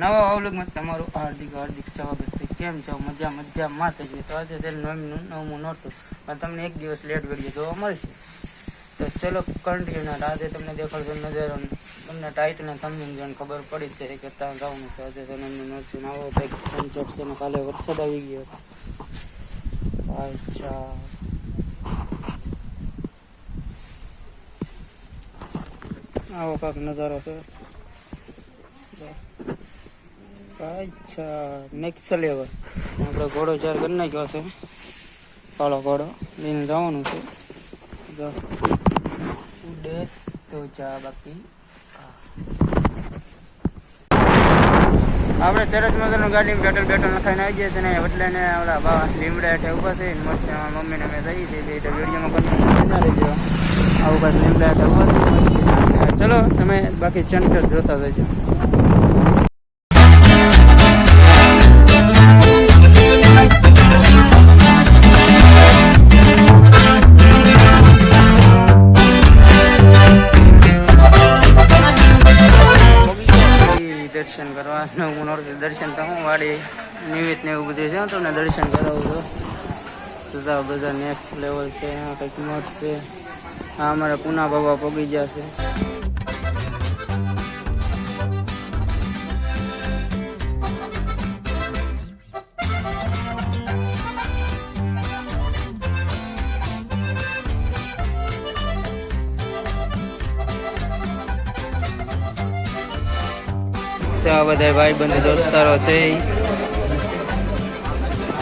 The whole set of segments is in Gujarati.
નવા અવલોકમાં તમારું હાર્દિક સ્વાગત છે. કેમ છો? મજામાં જ તો આજે છે 9મું નોરતું, પણ તમને એક દિવસ લેટ વિડીયો જોવા મળશે. તો ચલો કન્ટિન્યુ. આજે તમને દેખાડજો નજારો, તમને ટાઈટ ને તમને જોઈને ખબર પડી જ છે કે ત્યાં જવાનું છે. આજે છે 9મું નોરતું, આવો કંઈક સનસેટ છે ને કાલે વરસાદ આવી ગયો હતો. અચ્છા, આવો કાંક નજારો છે. અચ્છા, નેક્સ્ટ લેવલ. આપણે ઘોડો ચાર કરી નાખ્યો છે, કાળો ઘોડો લઈને જવાનું છે. ઉડે તો જા બાકી. આપણે સરસ મજાનું ગાડીમાં બેટલ નખાઈને આવી જાય છે ને એટલે ને ઓલા બા લીમડા હેઠે ઊભા છે. મસ્ત મમ્મીને મેં જઈ છે એટલે વિડીયોમાં કરતા રહેજો. આવું કાંઈ લીમડા હેઠે ઊભા છે. ચલો તમે બાકી ચંડ જોતા જજો. દર્શન કરવા દર્શન તો હું વાડી નિમિત્ત ને એવું બધું છે, તમને દર્શન કરાવું છું. સુધા બધા નેક્સ્ટ લેવલ છે. કંઈક મોટ છે. આ અમારા પૂના બાબા પગી ગયા છે. આ બધા ભાઈ બંધ દોસ્તારો છે.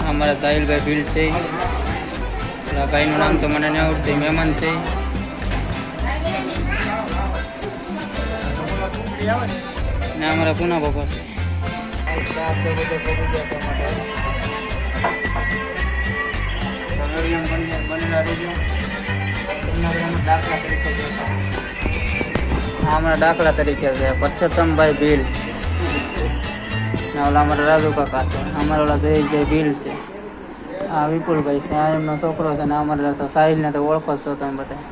અમારા સાહિલભાઈ ભીલ છે. પેલા ભાઈનું નામ તો મને નહીં આવડતું, મહેમાન છે. ને અમારા પૂના બાપા છે. અમારા દાખલા તરીકે છે પરસોત્તમભાઈ ભીલ. ઓલા અમારા રાજુ કાકા છે. અમારા ઓલા જયેશભાઈ ભીલ છે. આ વિપુલભાઈ છે. આ એમનો છોકરો છે. ને અમારા તો સાહિલને તો ઓળખો છો તમે બધા.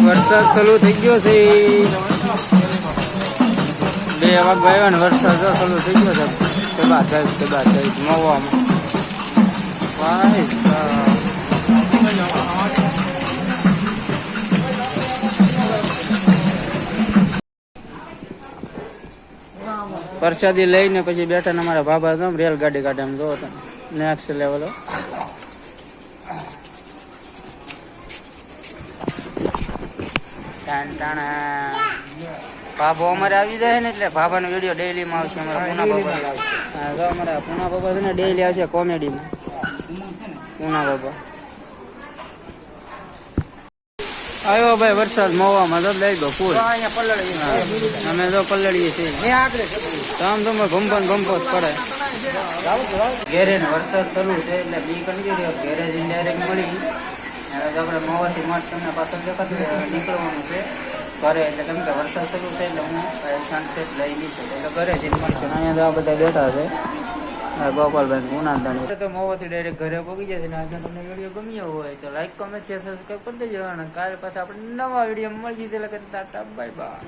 વરસાદ ચાલુ થઈ ગયો છે. 2 વાગ્યા આવ્યા ને વરસાદ ચાલુ થઈ ગયો છે. મવામાં પ્રસાદી લઈને પછી બેઠા ને અમારા બાબા તો રેલગાડી કાઢે એમ જો નેક્સ્ટ લેવલ. ભાભો અમારે આવી જાય ને એટલે ભાભાનો વિડીયો ડેઈલીમાં આવશે. અમારા પૂના બાબા અમારા પૂના બાબા છે ને ડેઈલી આવશે કોમેડીમાં. પૂના બાબા આવ્યો ભાઈ વરસાદ મોવામાં તો લઈ ગયો ફૂલ. અમે તો પલળીએ છીએ. આમ તો ભંભો પડે. ઘેરે વરસાદ શરૂ છે એટલે બી કરી ગયો. ઘેરે ડાયરેક્ટ મળી આપણે મોવાથી મઠ તમને પાછળ દેખાતું નીકળવાનું છે ઘરે. એટલે કેમ કે વરસાદ શરૂ છે એટલે હું સનસેટ લઈ લીધું એટલે ઘરે જઈને મળશે. અહીંયા તો બધા બેઠા છે ગોપાલભાઈ ગુનાદાણી. તો મોવાથી ડાયરેક્ટ ઘરે પહોંચી જશે. ને આજનો તમને વિડીયો ગમ્યો હોય તો લાઈક કમેન્ટ શેર સબસ્ક્રાઈબ કરી દેજો. અને કાલે પાછા આપણે નવા વિડીયો મળી જઈએ. એટલે ટાટા બાય બાય.